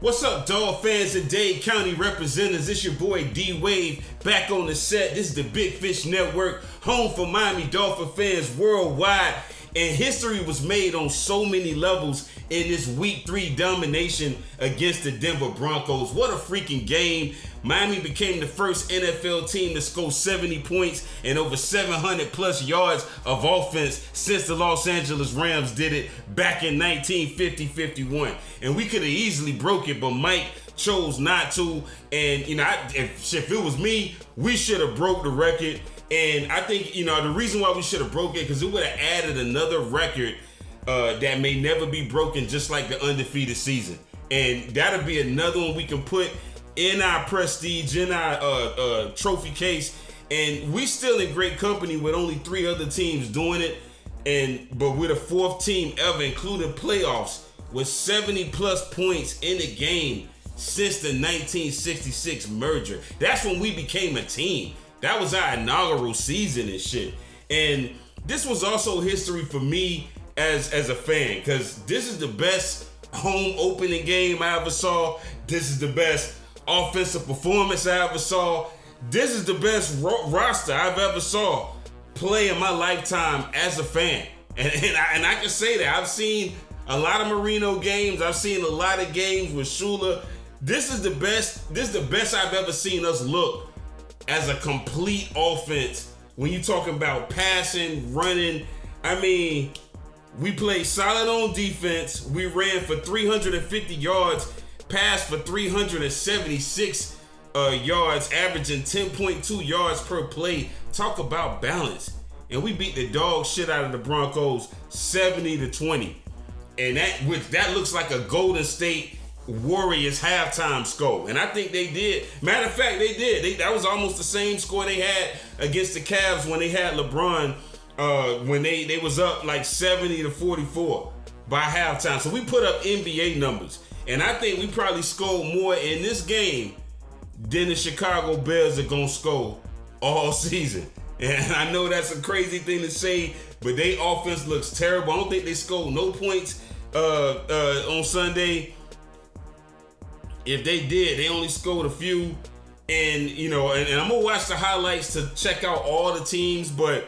What's up, dog fans and Dade County representatives? It's your boy D-Wave back on the set. This is the Big Fish Network, home for Miami Dolphin fans worldwide. And history was made on so many levels in this Week 3 domination against the Denver Broncos. What a freaking game. Miami became the first NFL team to score 70 points and over 700 plus yards of offense since the Los Angeles Rams did it back in 1950-51. And we could have easily broke it, but Mike chose not to. And, if it was me, we should have broke the record. And I think, the reason why we should have broke it, because it would have added another record that may never be broken, just like the undefeated season. And that'll be another one we can put in our prestige, in our trophy case. And we still in great company with only 3 other teams doing it. But we're the 4th team ever, including playoffs, with 70 plus points in the game since the 1966 merger. That's when we became a team. That was our inaugural season and shit. And this was also history for me as a fan, because this is the best home opening game I ever saw. This is the best offensive performance I ever saw. This is the best roster I've ever saw play in my lifetime as a fan. And I can say that. I've seen a lot of Marino games. I've seen a lot of games with Shula. This is the best I've ever seen us look as a complete offense. When you're talking about passing, running, we played solid on defense. We ran for 350 yards, passed for 376 yards, averaging 10.2 yards per play. Talk about balance. And we beat the dog shit out of the Broncos 70-20. And that looks like a Golden State Warriors halftime score. And I think they did. Matter of fact, they did. That was almost the same score they had against the Cavs when they had LeBron, when they was up like 70-44 by halftime. So we put up NBA numbers. And I think we probably scored more in this game than the Chicago Bears are going to score all season. And I know that's a crazy thing to say, but their offense looks terrible. I don't think they scored no points on Sunday. If they did, they only scored a few. And, and I'm going to watch the highlights to check out all the teams. But,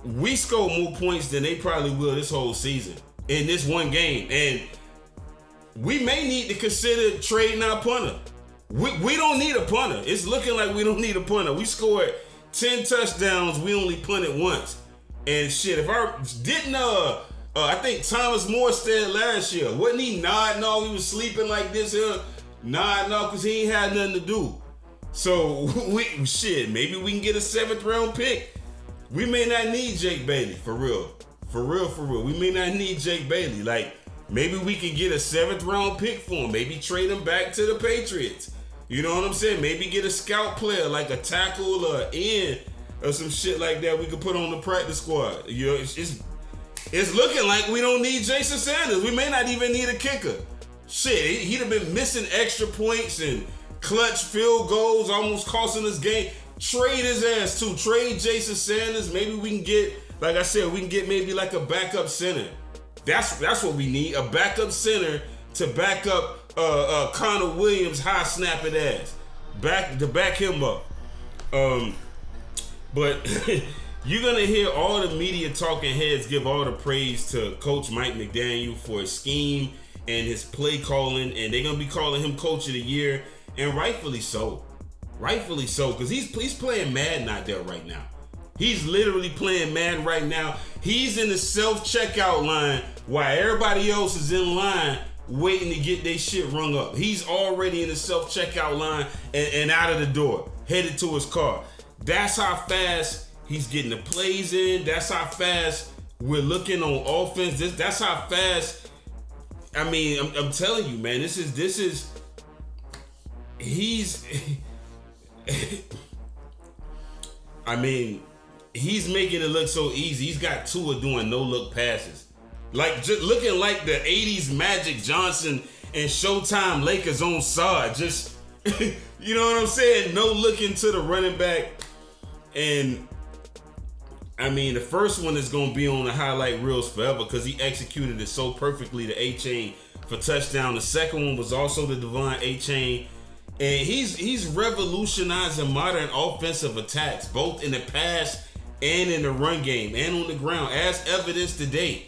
we scored more points than they probably will this whole season in this one game. And we may need to consider trading our punter. We don't need a punter. It's looking like we don't need a punter. We scored 10 touchdowns. We only punted once. And shit, I think Thomas Moore said last year, wasn't he nodding off? He was sleeping like this here, nodding off because he ain't had nothing to do. So, maybe we can get a 7th round pick. We may not need Jake Bailey, for real. For real. We may not need Jake Bailey. Like, maybe we can get a 7th round pick for him. Maybe trade him back to the Patriots. You know what I'm saying? Maybe get a scout player like a tackle or end or some shit like that we could put on the practice squad. It's looking like we don't need Jason Sanders. We may not even need a kicker. Shit, he'd have been missing extra points and clutch field goals, almost costing us game. Trade his ass too. Trade Jason Sanders. Maybe we can get, like I said, maybe like a backup center. That's what we need. A backup center to back up Connor Williams' high snapping ass. Back him up. But you're going to hear all the media talking heads give all the praise to Coach Mike McDaniel for his scheme and his play calling, and they're going to be calling him Coach of the Year, and rightfully so. Rightfully so, because he's playing Madden out there right now. He's literally playing Madden right now. He's in the self-checkout line while everybody else is in line waiting to get their shit rung up. He's already in the self-checkout line and out of the door, headed to his car. That's how fast he's getting the plays in. That's how fast we're looking on offense. That's how fast. I'm telling you, man. He's making it look so easy. He's got Tua doing no-look passes. Like, just looking like the 80s Magic Johnson and Showtime Lakers on side. Just, you know what I'm saying? No looking to the running back. And, the first one is going to be on the highlight reels forever because he executed it so perfectly, the A-Chain for touchdown. The second one was also the Devon A-Chain. And he's revolutionizing modern offensive attacks, both in the pass and in the run game and on the ground, as evidenced today.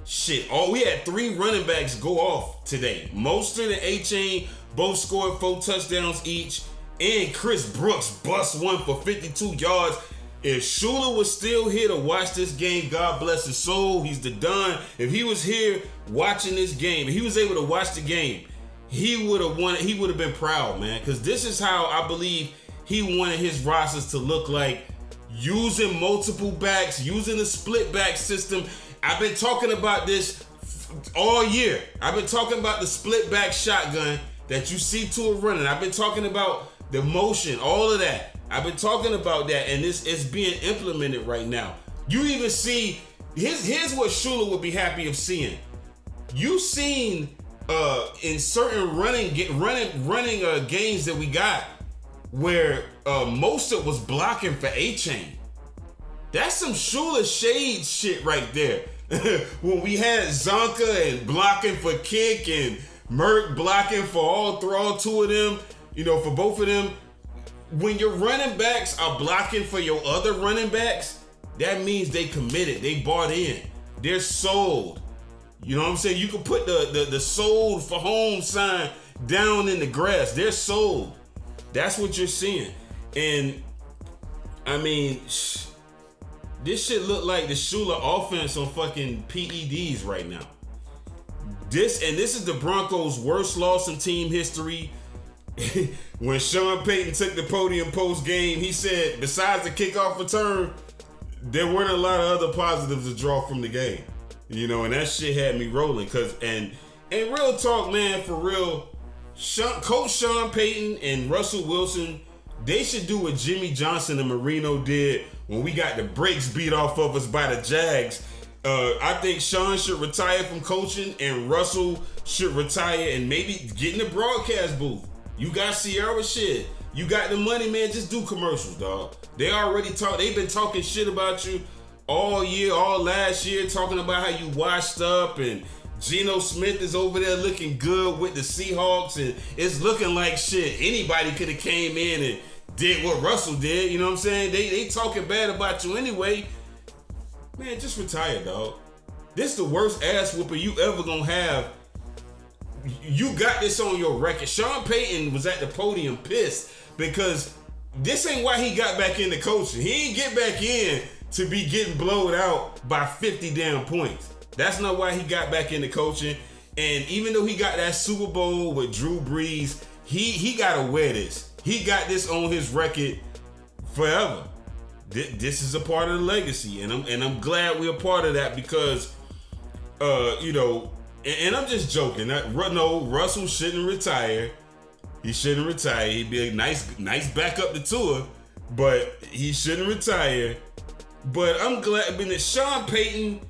Shit, we had 3 running backs go off today. Mostert and A-Chain both scored 4 touchdowns each, and Chris Brooks bust one for 52 yards. If Shula was still here to watch this game, God bless his soul, he's the Don. If he was here watching this game, if he was able to watch the game, he would have won. He would have been proud, man, because this is how I believe he wanted his rosters to look like, using multiple backs, using the split back system. I've been talking about this all year. I've been talking about the split back shotgun that you see to a running. I've been talking about the motion, all of that. I've been talking about that, and this is being implemented right now. You even see, here's what Shula would be happy of seeing. You seen in certain running games that we got where Mostert was blocking for A-Chain. That's some Shula shade shit right there. When we had Zonka and blocking for Kick and Merck blocking for all 2 of them, for both of them. When your running backs are blocking for your other running backs, that means they committed, they bought in, they're sold. You know what I'm saying? You can put the sold for home sign down in the grass. They're sold. That's what you're seeing. And I mean, this shit look like the Shula offense on fucking PEDs right now. This is the Broncos' worst loss in team history. When Sean Payton took the podium post game, he said, besides the kickoff return, there weren't a lot of other positives to draw from the game. And that shit had me rolling. And real talk, man, for real, Coach Sean Payton and Russell Wilson, they should do what Jimmy Johnson and Marino did when we got the brakes beat off of us by the Jags. I think Sean should retire from coaching and Russell should retire and maybe get in the broadcast booth. You got Sierra shit. You got the money, man. Just do commercials, dog. They've been talking shit about you all year, all last year, talking about how you washed up, and Geno Smith is over there looking good with the Seahawks, and it's looking like shit. Anybody could have came in and did what Russell did. You know what I'm saying? They talking bad about you anyway. Man, just retire, dog. This is the worst ass whooping you ever gonna have. You got this on your record. Sean Payton was at the podium pissed because this ain't why he got back into coaching. He ain't get back in to be getting blowed out by 50 damn points. That's not why he got back into coaching. And even though he got that Super Bowl with Drew Brees, he gotta wear this. He got this on his record forever. This is a part of the legacy, and I'm glad we're a part of that because, and I'm just joking. No, Russell shouldn't retire. He shouldn't retire. He'd be a nice backup to Tua, but he shouldn't retire. But I'm glad. I mean, Sean Payton,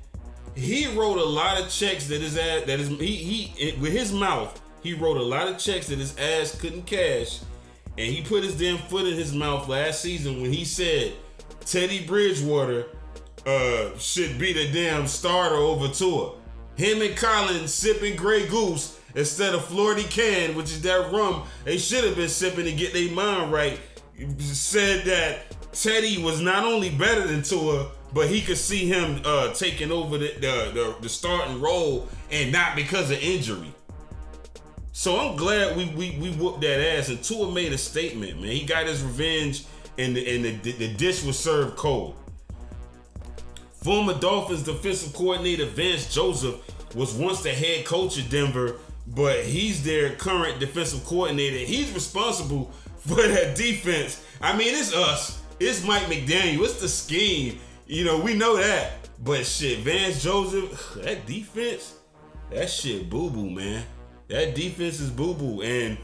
he wrote a lot of checks with his mouth. He wrote a lot of checks that his ass couldn't cash, and he put his damn foot in his mouth last season when he said Teddy Bridgewater should be the damn starter over Tua. Him and Collins sipping Grey Goose instead of Florida Can, which is that rum they should have been sipping to get their mind right. Said that Teddy was not only better than Tua, but he could see him taking over the starting role, and not because of injury. So I'm glad we whooped that ass, and Tua made a statement, man. He got his revenge, and the dish was served cold. Former Dolphins defensive coordinator Vance Joseph was once the head coach of Denver, but he's their current defensive coordinator. He's responsible for that defense. I mean, it's us. It's Mike McDaniel. It's the scheme. We know that. But shit, Vance Joseph, that defense, that shit boo-boo, man. That defense is boo-boo. And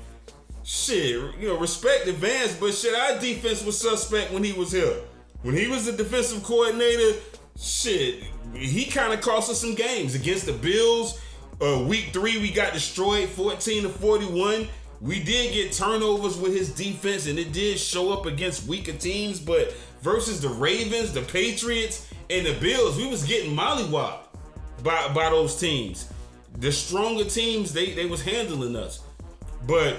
shit, respect to Vance, but shit, our defense was suspect when he was here. When he was the defensive coordinator, shit, he kind of cost us some games. Against the Bills, week 3, we got destroyed 14-41. We did get turnovers with his defense, and it did show up against weaker teams, but versus the Ravens, the Patriots, and the Bills, we was getting mollywopped by those teams. the stronger teams, they was handling us. But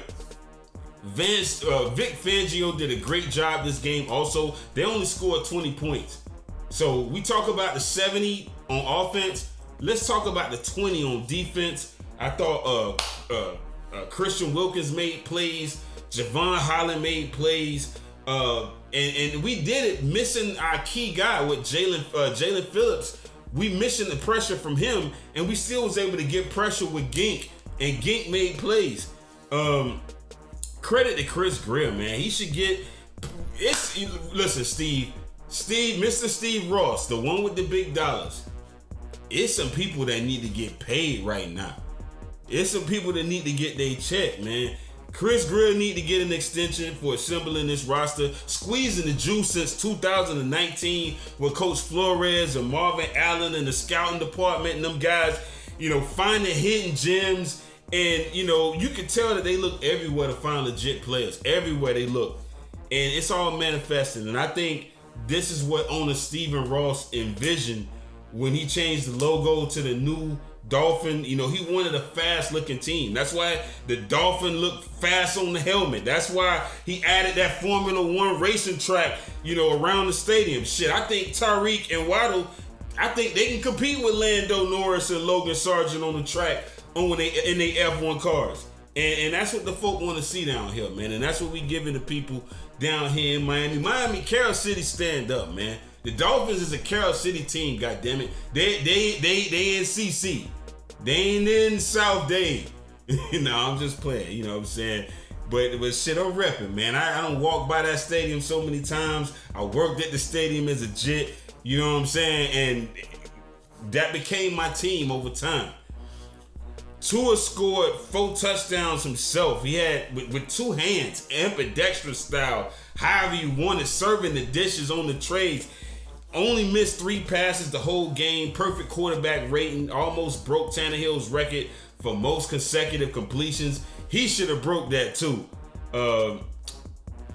Vic Fangio did a great job this game. Also, they only scored 20 points. So we talk about the 70 on offense. Let's talk about the 20 on defense. I thought Christian Wilkins made plays. Javon Holland made plays. And we did it missing our key guy with Jalen Phillips. We missing the pressure from him, and we still was able to get pressure with Gink, and Gink made plays. Credit to Chris Greer, man. He should get. Listen, Steve, Mr. Steve Ross, the one with the big dollars. It's some people that need to get paid right now. It's some people that need to get their check, man. Chris Greer need to get an extension for assembling this roster, squeezing the juice since 2019 with Coach Flores and Marvin Allen and the scouting department and them guys, finding hidden gems. And, you can tell that they look everywhere to find legit players, everywhere they look. And it's all manifesting. And I think this is what owner Stephen Ross envisioned when he changed the logo to the new Dolphin. He wanted a fast-looking team. That's why the Dolphin looked fast on the helmet. That's why he added that Formula One racing track, around the stadium. Shit, I think Tyreek and Waddle, I think they can compete with Lando Norris and Logan Sargent on the track in their F1 cars. And that's what the folk want to see down here, man. And that's what we giving the people down here in Miami. Miami, Carol City, stand up, man. The Dolphins is a Carol City team, goddammit. They in CC. They ain't in South Dade. I'm just playing, you know what I'm saying? But shit, I'm repping, man. I don't walk by that stadium so many times. I worked at the stadium as a Jet, you know what I'm saying? And that became my team over time. Tua scored 4 touchdowns himself. He had, with 2 hands, ambidextrous style, however you want it, serving the dishes on the trays. Only missed 3 passes the whole game. Perfect quarterback rating. Almost broke Tannehill's record for most consecutive completions. He should have broke that too. And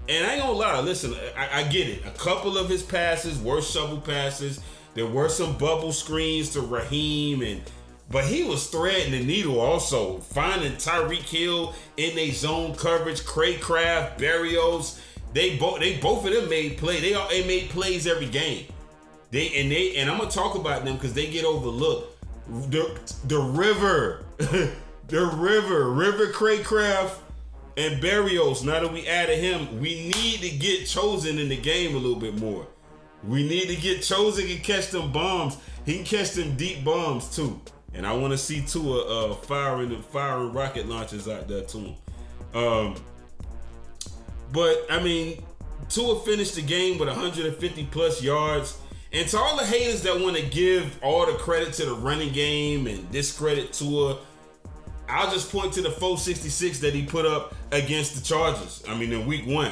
I ain't gonna lie. Listen, I get it. A couple of his passes were shovel passes. There were some bubble screens to Raheem, but he was threading the needle also. Finding Tyreek Hill in their zone coverage. Craycraft, Berrios. They both of them made plays. They made plays every game. And I'm gonna talk about them because they get overlooked. The River Craycraft and Berrios. Now that we added him, we need to get Chosen in the game a little bit more. We need to get Chosen and catch them bombs. He can catch them deep bombs too. And I want to see Tua firing rocket launchers out there to him. But I mean, Tua finished the game with 150 plus yards. And to all the haters that want to give all the credit to the running game and discredit Tua, I'll just point to the 466 that he put up against the Chargers. I mean, in week 1.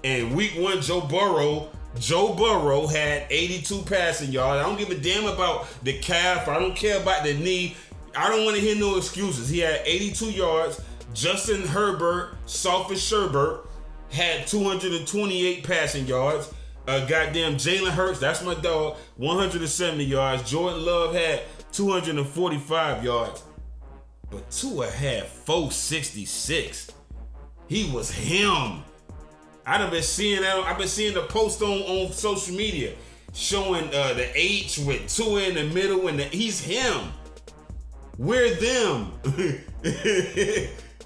And week 1, Joe Burrow had 82 passing yards. I don't give a damn about the calf. I don't care about the knee. I don't want to hear no excuses. He had 82 yards. Justin Herbert, Sophus Sherbert, had 228 passing yards. Goddamn Jalen Hurts, that's my dog, 170 yards. Jordan Love had 245 yards. But Tua had 466. He was him. I've been seeing the post on social media showing the H with Tua in the middle, and he's him. We're them.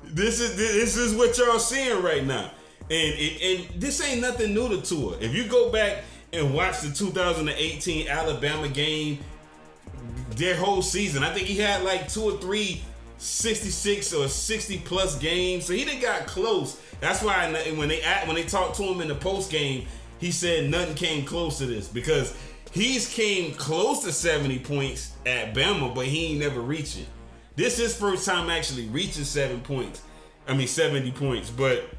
This is what y'all seeing right now. And this ain't nothing new to Tua. If you go back and watch the 2018 Alabama game, their whole season, I think he had like 2 or 3 66 or 60 plus games. So he done got close. That's why when they talked to him in the post game, he said nothing came close to this, because he's came close to 70 points at Bama, but he ain't never reached it. This is his first time actually reaching 70 points. But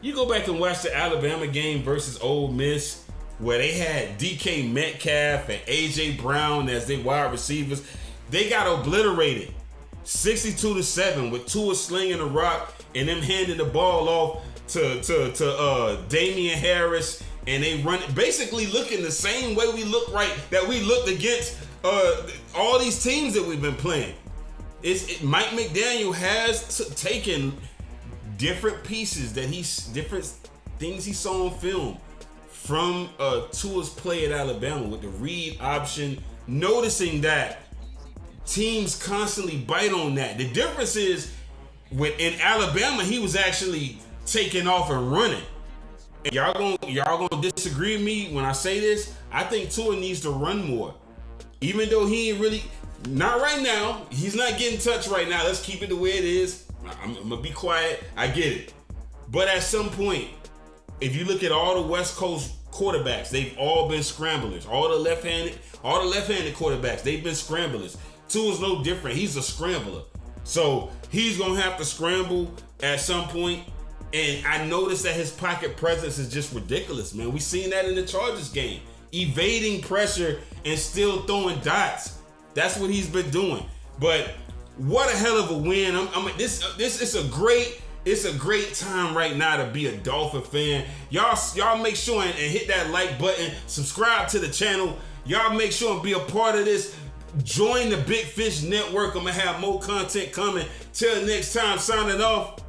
you go back and watch the Alabama game versus Ole Miss, where they had DK Metcalf and AJ Brown as their wide receivers. They got obliterated 62-7 with Tua slinging the rock and them handing the ball off to Damian Harris, and they run basically looking the same way we looked against all these teams that we've been playing. Mike McDaniel has taken different pieces different things he saw on film from Tua's play at Alabama with the read option, noticing that teams constantly bite on that. The difference is in Alabama, he was actually taking off and running. And y'all gonna disagree with me when I say this. I think Tua needs to run more. Even though he ain't really, not right now. He's not getting touched right now. Let's keep it the way it is. I'm gonna be quiet. I get it. But at some point, if you look at all the West Coast quarterbacks, they've all been scramblers. All the left-handed quarterbacks, they've been scramblers. Tua's no different. He's a scrambler. So he's gonna have to scramble at some point. And I noticed that his pocket presence is just ridiculous, man. We seen that in the Chargers game. Evading pressure and still throwing dots. That's what he's been doing. But what a hell of a win. It's a great time right now to be a Dolphin fan. Y'all make sure and hit that like button. Subscribe to the channel. Y'all make sure and be a part of this. Join the Big Fish Network. I'm going to have more content coming. Till next time, signing off.